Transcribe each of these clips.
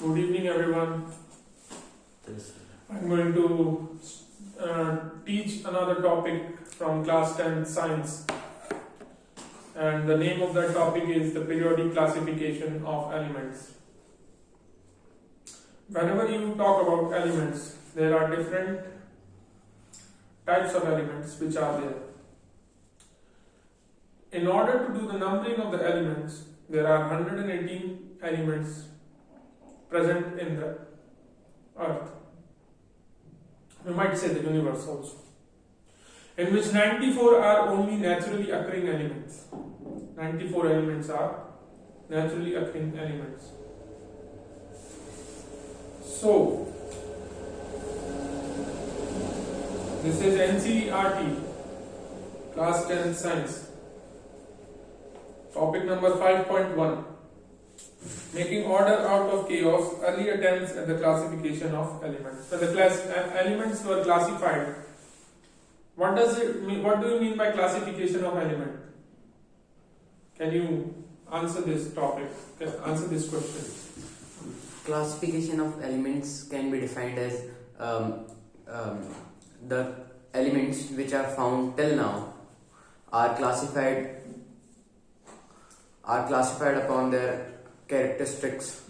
Good evening, everyone. I'm going to teach another topic from class 10 science, and the name of that topic is the periodic classification of elements. Whenever you talk about elements, there are different types of elements which are there. In order to do the numbering of the elements, there are 118 elements present in the earth. We might say the universe also, in which 94 are only naturally occurring elements. 94 elements are naturally occurring elements. So, this is NCERT, class 10 science. Topic number 5.1. Making order out of chaos, early attempts at the classification of elements. So the elements were classified. What does it mean? What do you mean by classification of element? Can you answer this topic? Answer this question. Classification of elements can be defined as the elements which are found till now are classified upon their characteristics.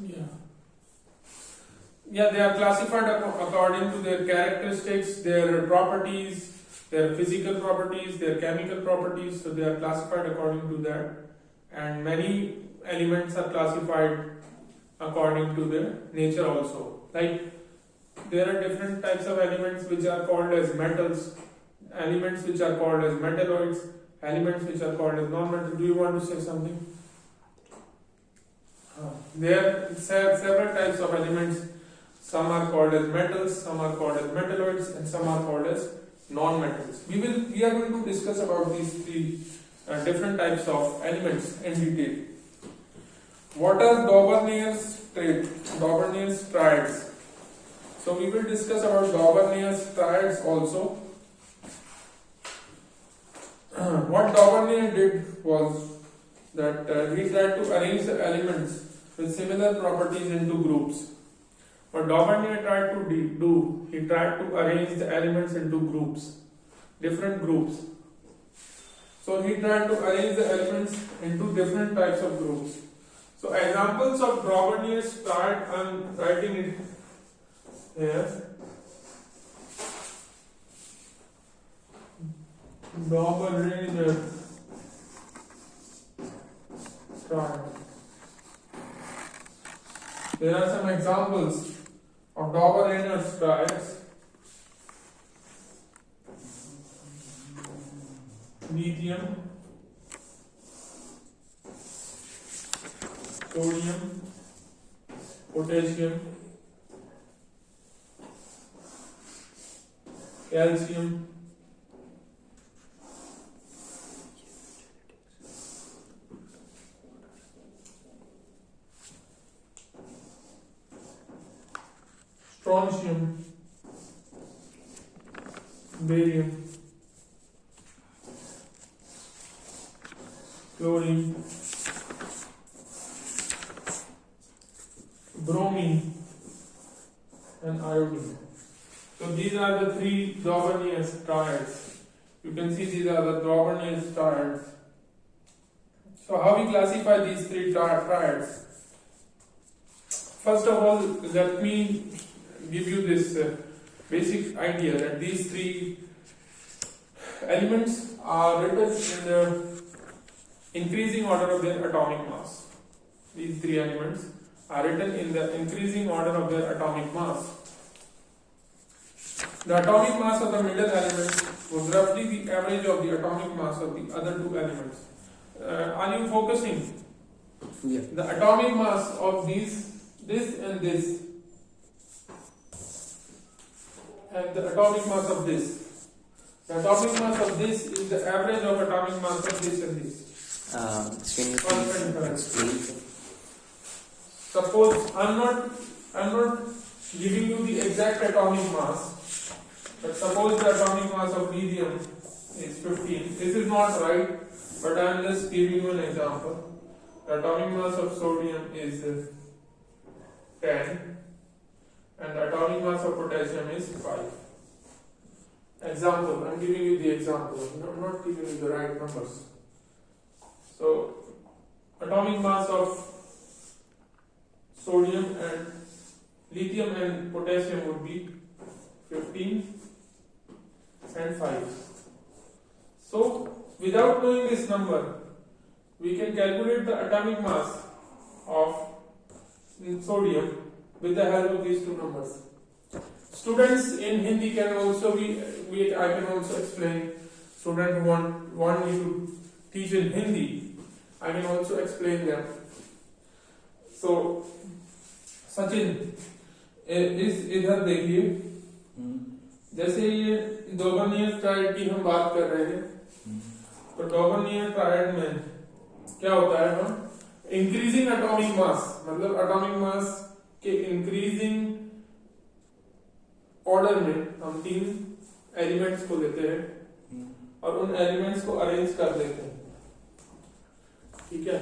Yeah, they are classified according to their characteristics, their properties, their physical properties, their chemical properties. So they are classified according to that. And many elements are classified according to their nature also. Like there are different types of elements which are called as metals, elements which are called as metalloids, elements which are called as non-metal. Do you want to say something? There are several types of elements. Some are called as metals, some are called as metalloids, and some are called as non-metals. We are going to discuss about these three different types of elements in detail. What are Dauberniers triads? So we will discuss about Dauberniers triads also. What Daubernier did was that he tried to arrange the elements with similar properties into groups. What Daubernier tried to do, he tried to arrange the elements into groups, different groups. So he tried to arrange the elements into different types of groups. So examples of Daubernier's triad, I am writing it here. Daubernier triad. There are some examples of Daubernier's triads. Lithium, sodium, potassium, calcium, strontium, barium, chlorine, bromine, and iodine. So these are the three Daubernier's triads. You can see these are the Daubernier's triads. So how we classify these three triads? First of all, let me give you this basic idea that these three elements are written in the increasing order of their atomic mass. These three elements are written in the increasing order of their atomic mass. The atomic mass of the middle element was roughly the average of the atomic mass of the other two elements. Are you focusing? Yeah. The atomic mass of this and this, and the atomic mass of this. The atomic mass of this is the average of atomic mass of this and this. Can you please explain? Suppose I'm not giving you the exact atomic mass, but suppose the atomic mass of lithium is 15. This is not right, but I am just giving you an example. The atomic mass of sodium is 10 and the atomic mass of potassium is 5. Example, I'm giving you the example, I'm not giving you the right numbers. So, atomic mass of sodium and lithium and potassium would be 15 and 5. So, without knowing this number, we can calculate the atomic mass of sodium with the help of these two numbers. Students in Hindi can also I can also explain. Students who want me to teach in Hindi, I can also explain them. So, Sachin इस इधर देखिए, जैसे ये डॉबर्नियर triad की हम बात कर रहे हैं, तो डॉबर्नियर ट्रायड में क्या होता है, हम इंक्रीजिंग एटॉमिक मास, मतलब एटॉमिक मास के इंक्रीजिंग ऑर्डर में हम 3 एलिमेंट्स को लेते हैं और उन एलिमेंट्स को अरेंज कर देते हैं, ठीक है।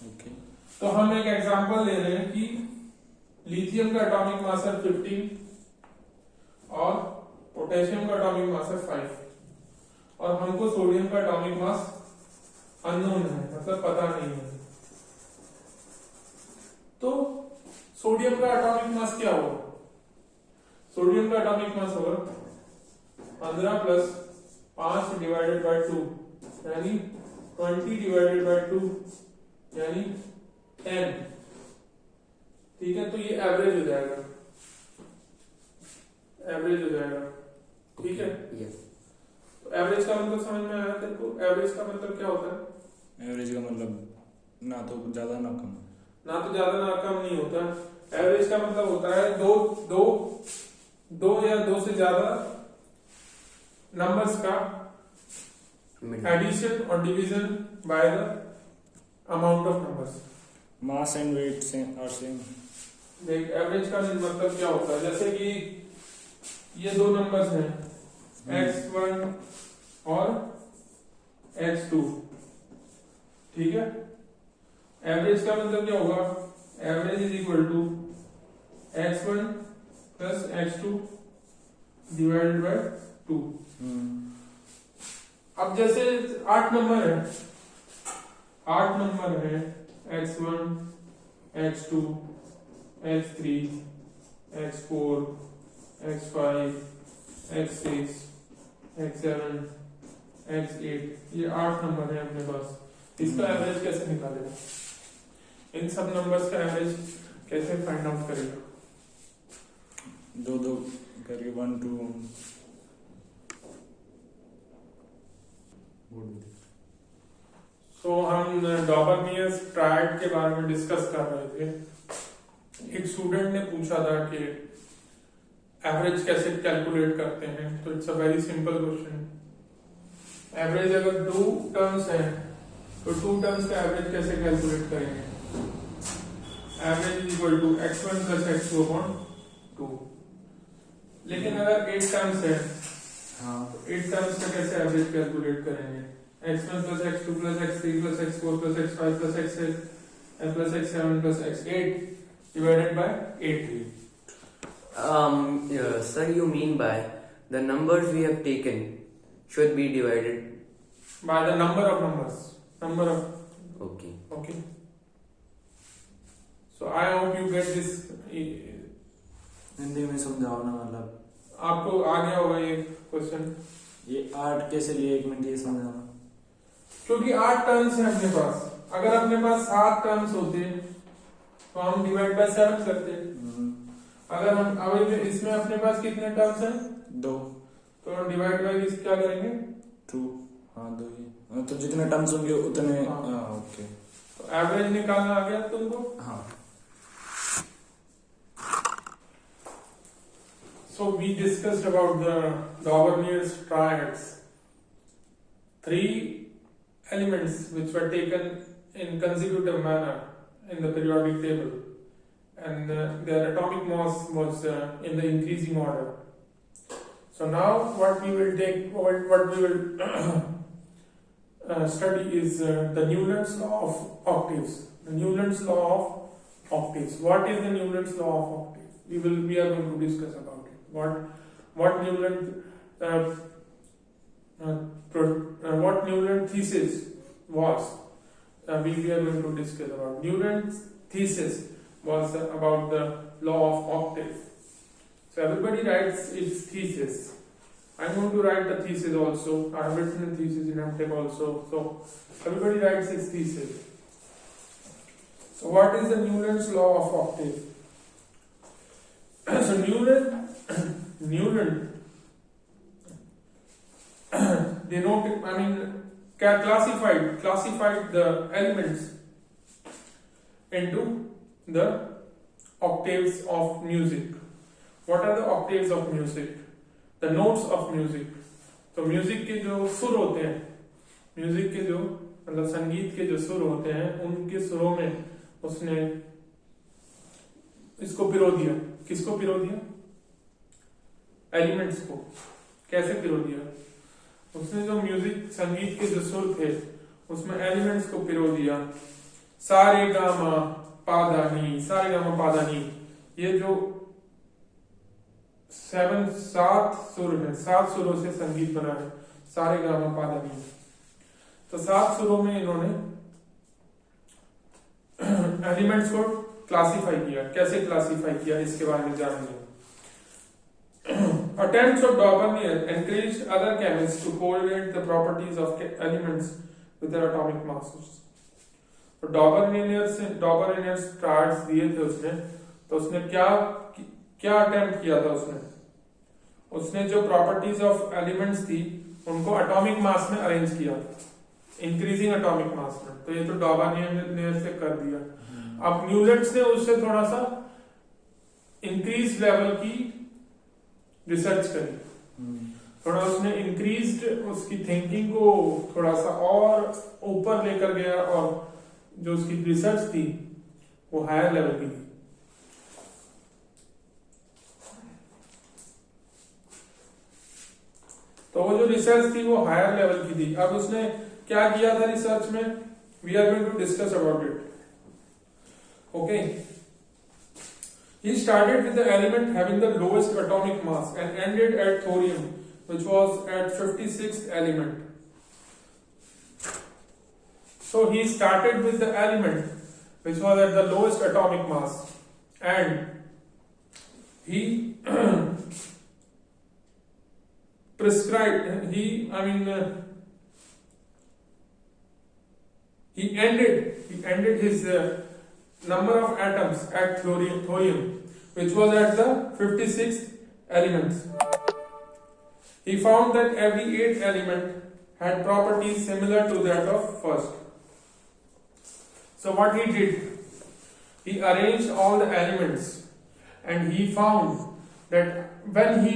ओके। तो हम एक एग्जांपल ले रहे हैं कि लिथियम का एटॉमिक मास है 15 और पोटेशियम का एटॉमिक मास है 5 और हमको सोडियम का एटॉमिक मास अननोन है, मतलब पता नहीं है। तो सोडियम का एटॉमिक मास क्या होगा? सोडियम का एटॉमिक मास होगा 15 प्लस 5 डिवाइडेड बाय 2 यानी 20 डिवाइडेड बाय 2 यानी 10, ठीक है। तो ये एवरेज हो जाएगा, एवरेज हो जाएगा, ठीक है। तो एवरेज का मतलब समझ में आया तेरे को? एवरेज का मतलब क्या होता है? एवरेज का मतलब ना तो ज्यादा ना कम, ना तो ज्यादा ना कम नहीं होता। एवरेज का मतलब होता है दो या दो से ज्यादा नंबर्स का एडिशन और division by the amount of numbers. Mass and weight से आर सेम। देख, एवरेज का मतलब क्या होता है, जैसे कि ये दो नंबर्स हैं x1 और x2, ठीक है। एवरेज का मतलब क्या होगा? Average is equal to x1 plus x2 divided by 2। अब जैसे 8 नंबर है, 8 नंबर है x1, x2, x3, x4, x5, x6, x7, x8, ये 8 नंबर है अपने पास। इसका एवरेज कैसे निकालेगा? इन सब नंबर्स का एवरेज कैसे फाइंड आउट करेगा? दो करके 1 2 सो हम डॉबर्नियर्स ट्रायड के बारे में डिस्कस कर रहे थे। एक स्टूडेंट ने पूछा था कि एवरेज कैसे कैलकुलेट करते हैं, तो it's a very simple question. Average अगर 2 टर्म्स हैं तो 2 टर्म्स का एवरेज कैसे कैलकुलेट करेंगे? Average is equal to x1 plus x2 upon 2। लेकिन अगर 8 टर्म्स है, हाँ, तो 8 टर्म्स का कैसे एवरेज कैलकुलेट करेंगे? x1 plus x2 plus x3 plus x4 plus x5 plus x6 plus x7 plus x8 divided by 8. Sir, you mean by the numbers we have taken should be divided By the number of numbers. Number of. okay. Okay. So I hope you get this. Hindi में समझाओ ना, मतलब आपको आ गया होगा ये question. ये 8 कैसे लिए, 1 मिनट ये समझाना। क्योंकि 8 टर्म्स है अपने पास, अगर अपने पास 7 टर्म्स होते तो हम डिवाइड बाय 7 करते। अगर हम अब इसमें अपने पास कितने टर्म्स हैं? 2, तो हम डिवाइड बाय किस क्या करेंगे? 2। हाँ 2 ही, तो जितने टर्म्स होंगे उतने। हाँ। ओके। तो एवरेज निकालना आ गया तुमको? हाँ। So we discussed about the Dauvergnier's triads. 3 elements which were taken in consecutive manner in the periodic table, and their atomic mass was in the increasing order. So now what we will study is the Newton's law of octaves. The Newton's law of octaves. What is the Newton's law of octave? We are going to discuss about it. What Newton thesis was. We are going to discuss about. Newton's thesis was about the law of octave. So everybody writes its thesis. I'm going to write the thesis also. I have written a thesis in MTech also. So everybody writes its thesis. So what is the Newton's law of octave? So Newton classified the elements into the octaves of music. What are the octaves of music? The notes of music. तो music के जो सुर होते हैं, music के जो मतलब संगीत के जो सुर होते हैं, उनके सुरों में उसने इसको पिरो दिया. किसको पिरो दिया? एलिमेंट्स को. कैसे पिरो दिया? उसने जो म्यूजिक संगीत के जो सुर थे उसमें एलिमेंट्स को पिरो दिया. सारे गामा पादानी, सारे गामा पादानी, ये जो सात सुर है, 7 सुरों से संगीत बना है. सारे गामा पादानी. तो 7 सुरों में इन्होंने एलिमेंट्स को क्लासिफाई किया. कैसे क्लासिफाई किया इसके बारे में जानेंगे. Attempts of Daubernier encouraged other chemists to correlate the properties of elements with their atomic masses. तो Daubernier चार्ट्स दिए थे उसने. तो उसने क्या अटेम्प्ट किया था? उसने जो प्रॉपर्टीज ऑफ एलिमेंट्स थी उनको एटॉमिक मास में अरेंज किया, इंक्रीजिंग एटॉमिक मास में. तो ये तो डॉबर्नियर से कर दिया. अब न्यूटन ने उससे थोड़ा सा इंक्रीज लेवल की रिसर्च करी. थोड़ा उसने इंक्रीज्ड उसकी थिंकिंग को थोड़ा सा और ऊपर लेकर गया और जो उसकी रिसर्च थी वो हायर लेवल की थी. तो वो जो रिसर्च थी वो हायर लेवल की थी. अब उसने क्या किया था रिसर्च में? We are going to discuss about it. Okay. He started with the element having the lowest atomic mass and ended at thorium, which was at 56th element. So he started with the element which was at the lowest atomic mass, and he he ended his number of atoms at thorium, which was at the 56th element. He found that every 8th element had properties similar to that of first. So what he did, he arranged all the elements, and he found that when he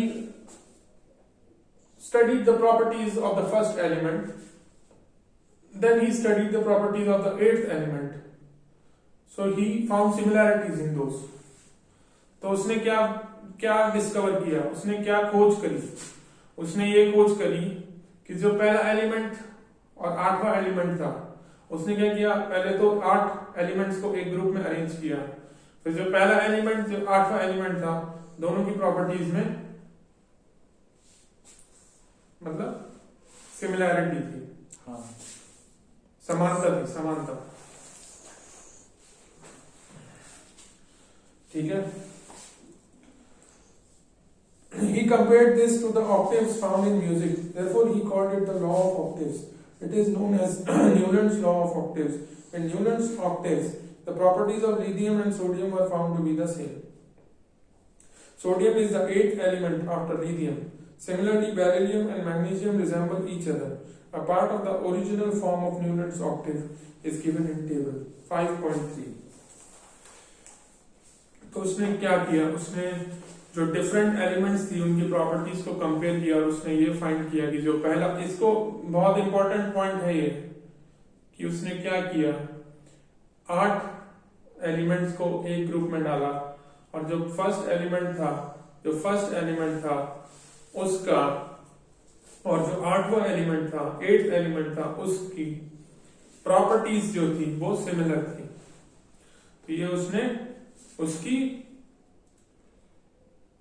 studied the properties of the first element, then he studied the properties of the 8th element. So he found similarities in those. तो उसने क्या discover किया? उसने क्या खोज करी? उसने ये खोज करी कि जो पहला एलिमेंट और 8वां एलिमेंट था, उसने क्या किया? पहले तो 8 एलिमेंट्स को एक ग्रुप में अरेंज किया. फिर जो पहला एलिमेंट जो 8वां एलिमेंट था, दोनों की प्रॉपर्टीज में मतलब सिमिलैरिटी थी. हाँ, समानता. ठीक है. He compared this to the octaves found in music. Therefore, he called it the law of octaves. It is known as Newton's law of octaves. In Newton's octaves, the properties of lithium and sodium were found to be the same. Sodium is the 8th element after lithium. Similarly, beryllium and magnesium resemble each other. A part of the original form of Newton's octave is given in table 5.3. तो उसने क्या किया? उसने जो different elements थी उनकी properties को compare किया और उसने ये फाइंड किया कि जो पहला, इसको बहुत इंपॉर्टेंट पॉइंट है ये कि उसने क्या किया, 8 एलिमेंट्स को एक ग्रुप में डाला और जो फर्स्ट एलिमेंट था उसका और जो 8वां एलिमेंट था, 8th एलिमेंट था, उसकी प्रॉपर्टीज जो थी वो सिमिलर थी. ये उसने उसकी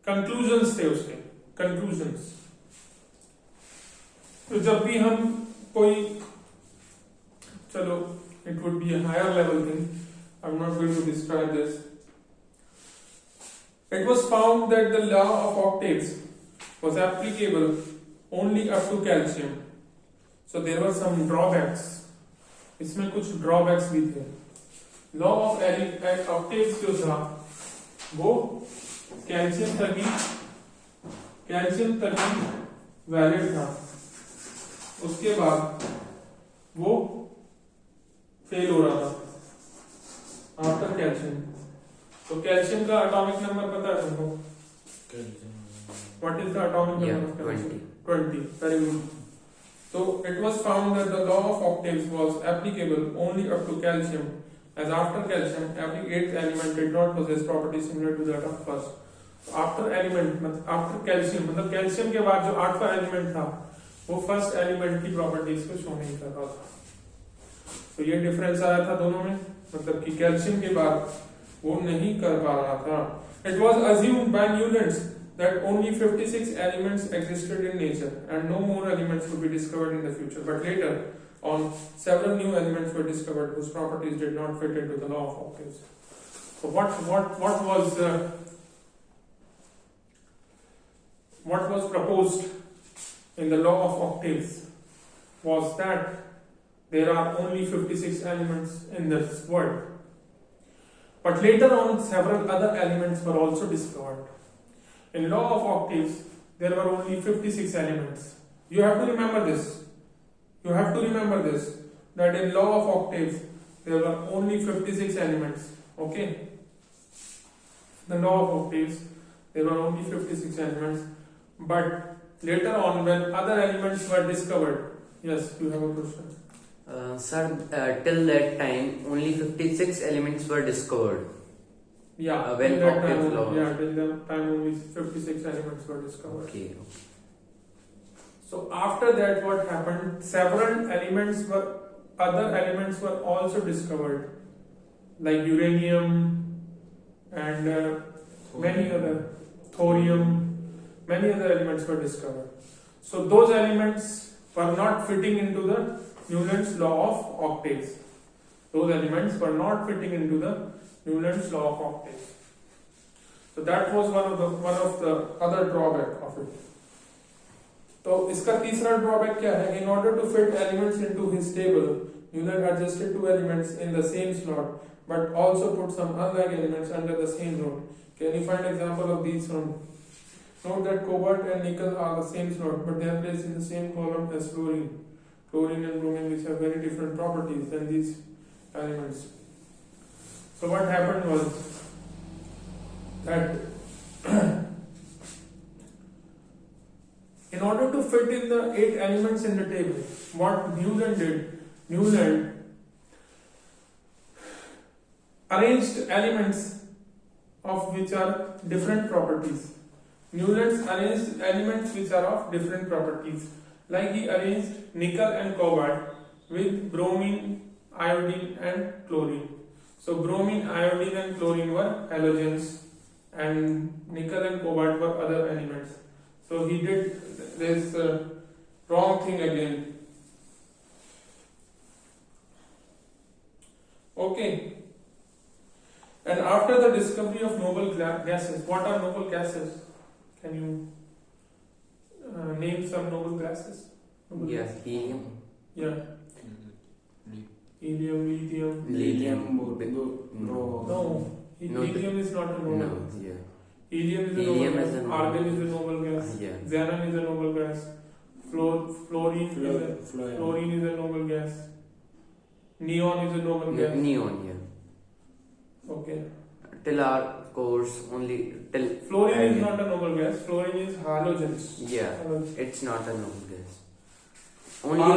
कंक्लूजन्स थे, उसके कंक्लूजन्स। तो जब भी हम कोई, चलो it would be a higher level thing, I'm not going to describe this. It was found that the law of octaves was applicable only up to calcium. So there were some drawbacks. इसमें कुछ drawbacks भी थे. Law of octaves जो था वो calcium तक ही valid था, उसके बाद वो फेल हो रहा था आफ्टर कैल्शियम। तो कैल्शियम का एटॉमिक नंबर पता है तुमको? What is the atomic Yeah, number of calcium? 20. 20. Very good. So it was found that the law of octaves was applicable only up to calcium, as after calcium every eighth element did not possess properties similar to that of first. After element मतलब after calcium, मतलब calcium के बाद जो आठवां element था वो first element की properties को शो नहीं कर रहा था। तो ये डिफरेंस आया था दोनों में, मतलब कि कैल्शियम के बाद वो नहीं कर पा रहा था। It was assumed by Newlands that only 56 elements existed in nature and no more elements would be discovered in the future, but later on several new elements were discovered whose properties did not fit into the law of octaves. So what was proposed in the law of octaves was that there are only 56 elements in this world, but later on several other elements were also discovered. In law of octaves, there were only 56 elements. You have to remember this. You have to remember this. That in law of octaves, there were only 56 elements. Okay? The law of octaves, there were only 56 elements. But later on, when other elements were discovered, yes, you have a question. Sir, till that time, only 56 elements were discovered. Yeah, when till that time, octave law. yeah, till that time only 56 elements were discovered. Okay. So after that, what happened? Other elements were also discovered, like uranium and many other, thorium, many other elements were discovered. So those elements were not fitting into the Newland's law of octaves. Those elements were not fitting into the Newland's law of octaves. So that was one of the other drawback of it. तो इसका तीसरा drawback क्या है? In order to fit elements into his table, Newland adjusted two elements in the same slot, but also put some unlike elements under the same node. Can you find example of these from? Note that cobalt and nickel are the same slot, but they are placed in the same column as fluorine. Chlorine and bromine, which have very different properties than these elements. So what happened was that in order to fit in the 8 elements in the table, what Newland did, Newland arranged elements of which are different properties. Newland arranged elements which are of different properties. Like he arranged nickel and cobalt with bromine, iodine and chlorine. So bromine, iodine and chlorine were halogens and nickel and cobalt were other elements. So he did this wrong thing again. Okay. And after the discovery of noble gases, what are noble gases? Can you name some noble gases? Yes, helium. Yeah. Helium, lithium. No, helium is not a noble gas. Yeah. Helium is a Helium noble is gas. a noble Argon is a noble gas. Yeah. Xenon is a noble gas. Fluorine is a noble gas. Neon is a noble gas. Neon, yeah. Okay. Till our course, only till. Fluorine is not a noble gas. Fluorine is halogens. Yeah, Halogens. it's not a noble gas. Only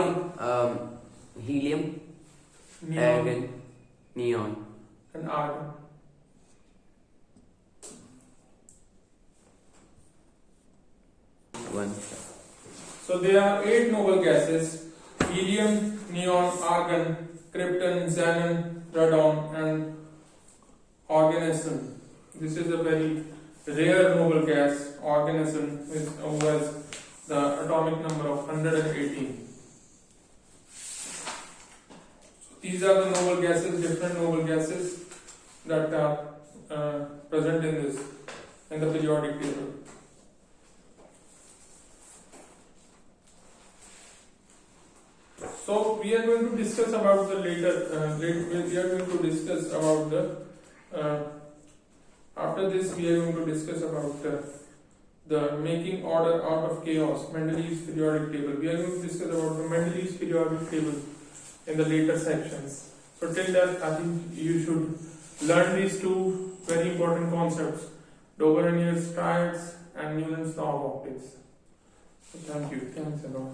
helium, argon, neon. And argon. One. So there are 8 noble gases: helium, neon, argon, krypton, xenon, radon, and organesson. This is a very rare noble gas, organesson, who has the atomic number of 118. So these are the noble gases, different noble gases that are present in the periodic table. So we are going to discuss about the we are going to discuss about the after this we are going to discuss about the making order out of chaos, Mendeleev's periodic table. We are going to discuss about the Mendeleev's periodic table in the later sections. So till that, I think you should learn these two very important concepts: Doberanier's triads and Newton's law of optics. So thank you. Thanks a lot.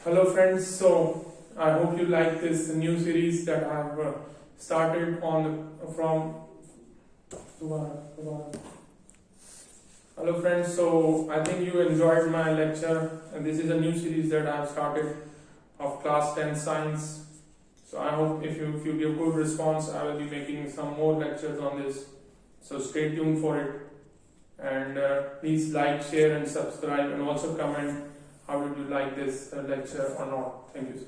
Hello friends, so I hope you like this new series that I have started from Hello friends, so I think you enjoyed my lecture, and this is a new series that I have started of class 10 science. So I hope if you give good response, I will be making some more lectures on this. So stay tuned for it, and please like, share and subscribe, and also comment how did you like this lecture or not. Thank you.